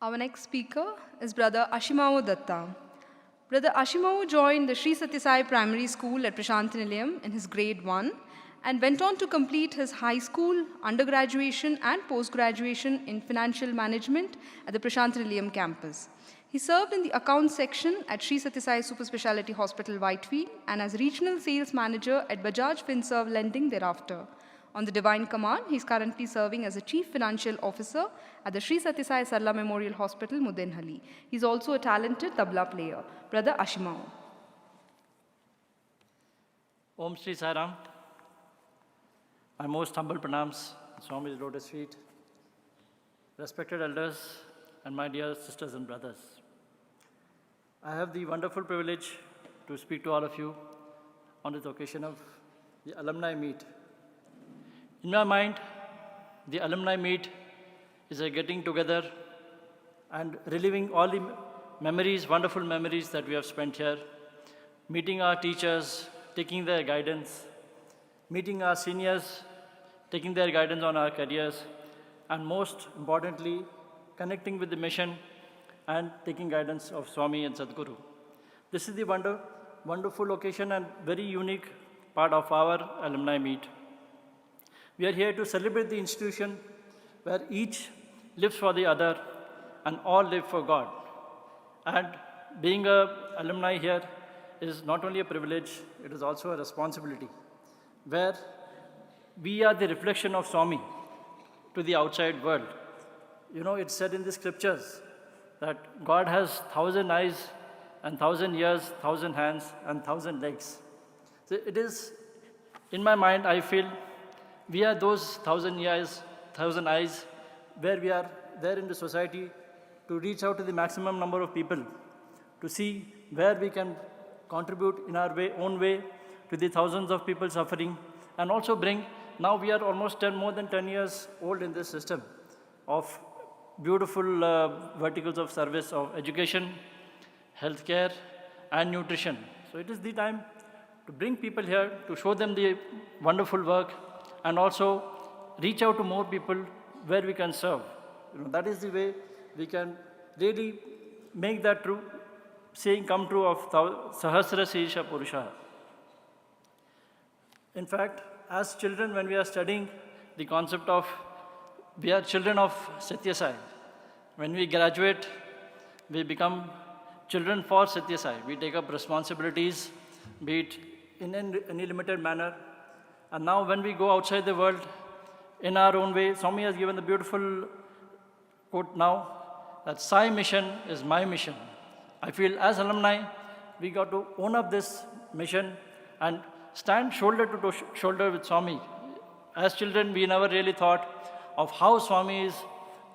Our next speaker is Brother Ashimao Datta. Brother Ashimao joined the Sri Sathya Sai Primary School at Prashantinilayam in his grade 1 and went on to complete his high school, undergraduation and post-graduation in financial management at the Prashantinilayam campus. He served in the accounts section at Sri Sathya Sai Super Speciality Hospital, Whitefield, and as regional sales manager at Bajaj Finserv Lending thereafter. On the Divine Command, he is currently serving as a Chief Financial Officer at the Sri Sathya Sai Sarla Memorial Hospital, Mudenhali. He is also a talented tabla player. Brother Ashimao. Om Shri Sai Ram. My most humble pranams, Swami's lotus feet, respected elders, and my dear sisters and brothers. I have the wonderful privilege to speak to all of you on this occasion of the alumni meet. In my mind, the alumni meet is a getting together and reliving all the memories, wonderful memories that we have spent here, meeting our teachers, taking their guidance, meeting our seniors, taking their guidance on our careers, and most importantly, connecting with the mission and taking guidance of Swami and Sadhguru. This is the wonderful occasion and very unique part of our alumni meet. We are here to celebrate the institution where each lives for the other and all live for God. And being an alumni here is not only a privilege, it is also a responsibility, where we are the reflection of Swami to the outside world. You know, it's said in the scriptures that God has 1,000 eyes and 1,000 ears, 1,000 hands and 1,000 legs. So it is, in my mind, I feel we are those 1,000 ears, 1,000 eyes, where we are there in the society to reach out to the maximum number of people, to see where we can contribute in our own way to the thousands of people suffering, and also bring, now we are almost more than 10 years old in this system of beautiful verticals of service of education, healthcare, and nutrition. So it is the time to bring people here, to show them the wonderful work, and also reach out to more people where we can serve. You know, that is the way we can really make that true, saying come true of Sahasra Sisha Purusha. In fact, as children, when we are studying the concept of, we are children of Sathya Sai. When we graduate, we become children for Sathya Sai. We take up responsibilities, be it in any limited manner. And now when we go outside the world, in our own way, Swami has given the beautiful quote now, that Sai mission is my mission. I feel as alumni, we got to own up this mission and stand shoulder to shoulder with Swami. As children, we never really thought of how Swami is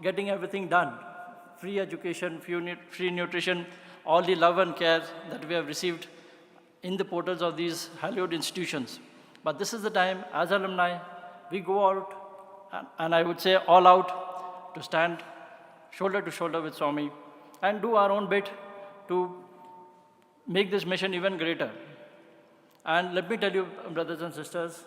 getting everything done. Free education, free nutrition, all the love and care that we have received in the portals of these hallowed institutions. But this is the time, as alumni, we go out, and I would say all out, to stand shoulder to shoulder with Swami and do our own bit to make this mission even greater. And let me tell you, brothers and sisters,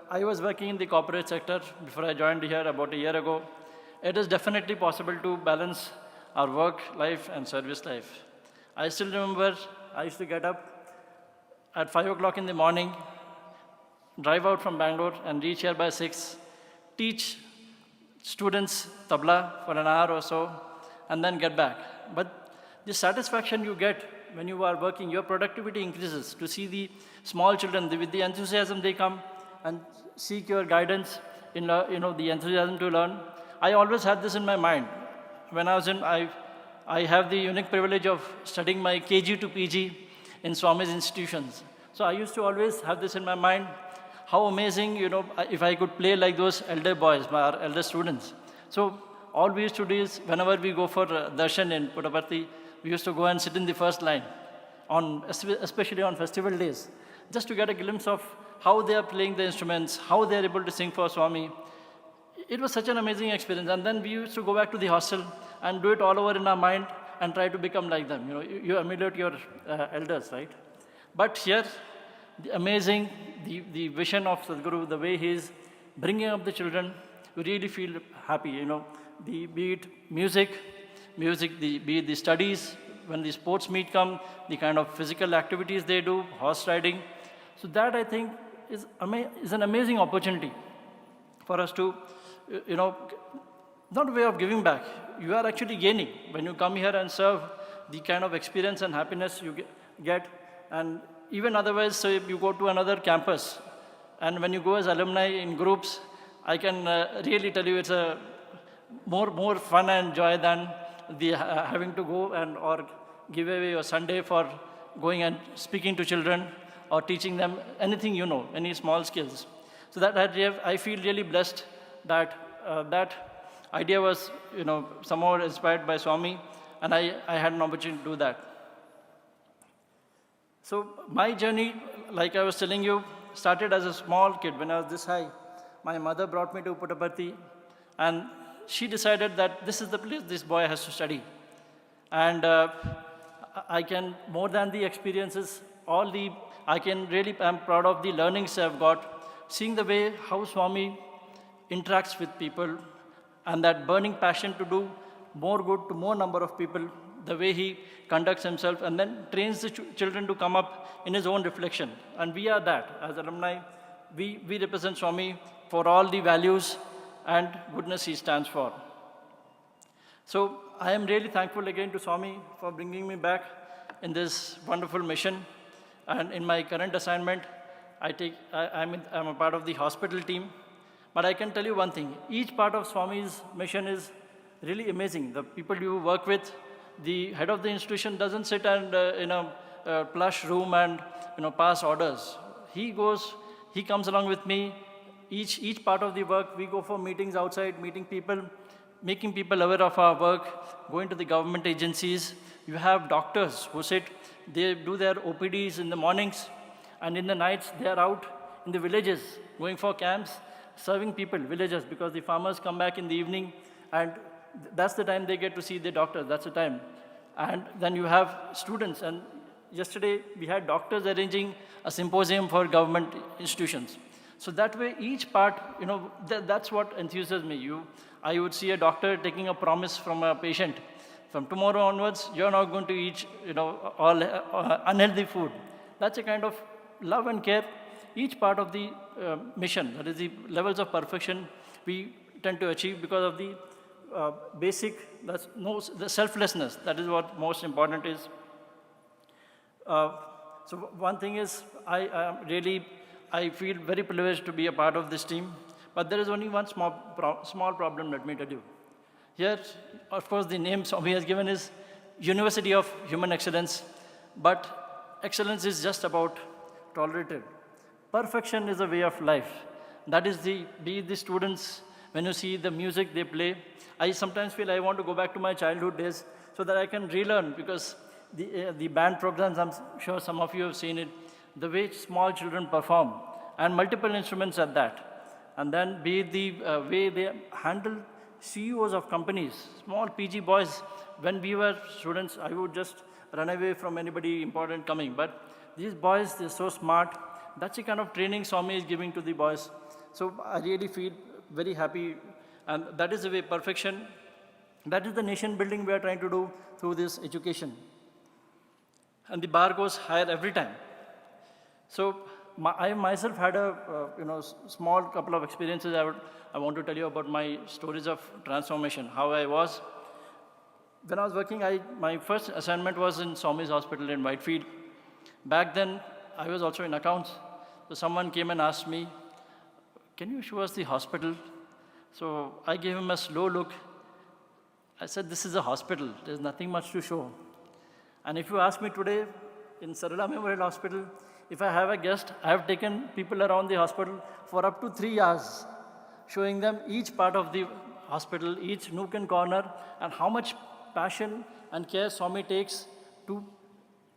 I was working in the corporate sector before I joined here about a year ago. It is definitely possible to balance our work life and service life. I still remember I used to get up at 5 o'clock in the morning, drive out from Bangalore and reach here by 6, teach students tabla for an hour or so, and then get back. But the satisfaction you get when you are working, your productivity increases to see the small children, with the enthusiasm they come and seek your guidance in the enthusiasm to learn. I always had this in my mind. When I was I have the unique privilege of studying my KG to PG in Swami's institutions. So I used to always have this in my mind, how amazing, if I could play like those elder boys, our elder students. So all we used to do is, whenever we go for darshan in Puttaparthi, we used to go and sit in the first line, especially on festival days, just to get a glimpse of how they are playing the instruments, how they are able to sing for Swami. It was such an amazing experience. And then we used to go back to the hostel and do it all over in our mind and try to become like them. You emulate your elders, right? But here, the amazing, the vision of Sadhguru, the way he is bringing up the children, you really feel happy, be it music, music, be it the studies, when the sports meet come, the kind of physical activities they do, horse riding. So that I think is an amazing opportunity for us to, you know, not a way of giving back. You are actually gaining when you come here and serve, the kind of experience and happiness you get. And even otherwise, so if you go to another campus, and when you go as alumni in groups, I can really tell you it's a more fun and joy than the having to go and or give away your Sunday for going and speaking to children or teaching them anything you know, any small skills. So that I feel really blessed that that idea was, you know, somehow inspired by Swami, and I had an opportunity to do that. So my journey, like I was telling you, started as a small kid. When I was this high, my mother brought me to Puttaparthi, and she decided that this is the place this boy has to study. And I can, more than the experiences, I'm proud of the learnings I've got, seeing the way how Swami interacts with people, and that burning passion to do more good to more number of people, the way he conducts himself, and then trains the children to come up in his own reflection. And we are that. As alumni, we represent Swami for all the values and goodness he stands for. So I am really thankful again to Swami for bringing me back in this wonderful mission. And in my current assignment, I'm a part of the hospital team. But I can tell you one thing, each part of Swami's mission is really amazing. The people you work with, the head of the institution doesn't sit and in a plush room and, you know, pass orders. He comes along with me. Each part of the work, we go for meetings outside, meeting people, making people aware of our work, going to the government agencies. You have doctors who sit, they do their OPDs in the mornings, and in the nights they are out in the villages, going for camps, serving people, villagers, because the farmers come back in the evening, and that's the time they get to see the doctors, that's the time. And then you have students, and yesterday we had doctors arranging a symposium for government institutions. So that way, each part, you know, that's what enthuses me. I would see a doctor taking a promise from a patient. From tomorrow onwards, you're not going to eat, you know, all unhealthy food. That's a kind of love and care. Each part of the mission, that is the levels of perfection we tend to achieve because of the the selflessness. That is what most important is. So one thing is, I feel very privileged to be a part of this team, but there is only one small problem, let me tell you. Here, of course, the name Swami has given is University of Human Excellence, but excellence is just about tolerated. Perfection is a way of life. That is be the students, when you see the music they play, I sometimes feel I want to go back to my childhood days so that I can relearn, because the band programs, I'm sure some of you have seen it, the way small children perform, and multiple instruments at that. And then be it the way they handle CEOs of companies, small PG boys. When we were students, I would just run away from anybody important coming. But these boys, they're so smart. That's the kind of training Swami is giving to the boys. So I really feel very happy. And that is the way perfection, that is the nation building we are trying to do through this education. And the bar goes higher every time. So I myself had a small couple of experiences. I want to tell you about my stories of transformation, how I was. When I was working, my first assignment was in Swami's Hospital in Whitefield. Back then, I was also in accounts. So someone came and asked me, "Can you show us the hospital?" So I gave him a slow look. I said, "This is a hospital. There's nothing much to show." And if you ask me today, in Sarala Memorial Hospital, if I have a guest, I have taken people around the hospital for up to 3 hours, showing them each part of the hospital, each nook and corner, and how much passion and care Swami takes to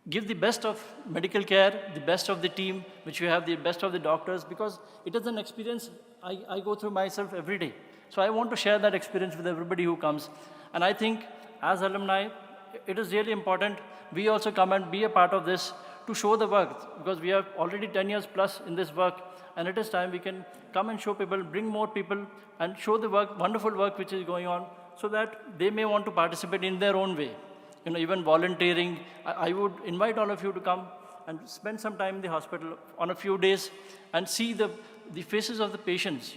give the best of medical care, the best of the team, which we have the best of the doctors, because it is an experience I go through myself every day. So I want to share that experience with everybody who comes. And I think as alumni, it is really important we also come and be a part of this to show the work, because we have already 10 years plus in this work, and it is time we can come and show people, bring more people, and show the work, wonderful work which is going on, so that they may want to participate in their own way. Even volunteering. I would invite all of you to come and spend some time in the hospital on a few days and see the faces of the patients.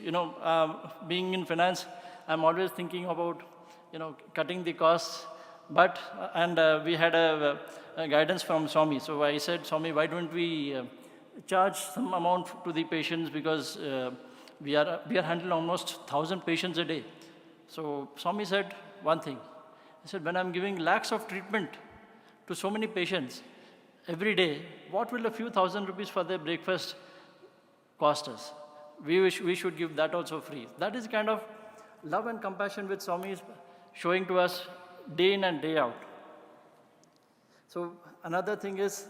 Being in finance, I'm always thinking about, cutting the costs. But, we had a guidance from Swami. So I said, Swami, why don't we charge some amount to the patients, because we are handling almost 1,000 patients a day. So Swami said one thing. He said, when I'm giving lakhs of treatment to so many patients every day, what will a few thousand rupees for their breakfast cost us? We should give that also free. That is kind of love and compassion which Swami is showing to us day in and day out. So another thing is,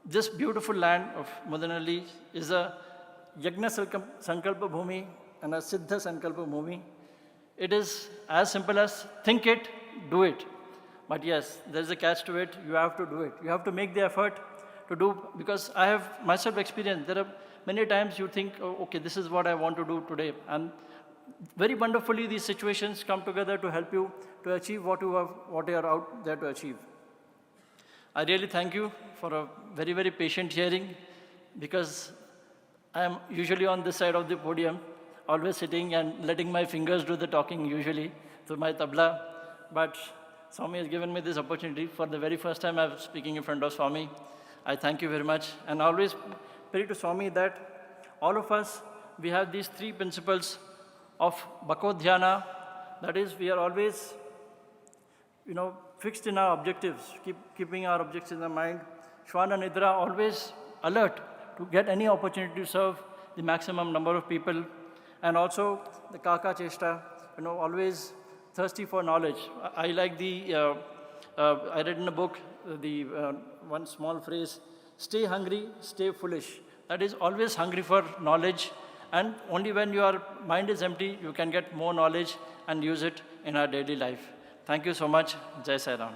this beautiful land of Mudanalli is a Yagna Sankalpa Bhumi and a Siddha Sankalpa Bhumi. It is as simple as think it, do it. But yes, there's a catch to it. You have to do it. You have to make the effort to do, because I have myself experienced, there are many times you think, oh, okay, this is what I want to do today. And very wonderfully, these situations come together to help you to achieve what you are out there to achieve. I really thank you for a very, very patient hearing, because I am usually on this side of the podium, always sitting and letting my fingers do the talking usually through my tabla. But Swami has given me this opportunity. For the very first time I'm speaking in front of Swami. I thank you very much. And always pray to Swami that all of us, we have these three principles of Bhakodhyana. That is, we are always, fixed in our objectives, keeping our objectives in the mind. Shwana Nidra, always alert to get any opportunity to serve the maximum number of people. And also the Kaka Cheshta, always thirsty for knowledge. I like I read in a book, the one small phrase, stay hungry, stay foolish. That is, always hungry for knowledge. And only when your mind is empty, you can get more knowledge and use it in our daily life. Thank you so much. Jai Sai Ram.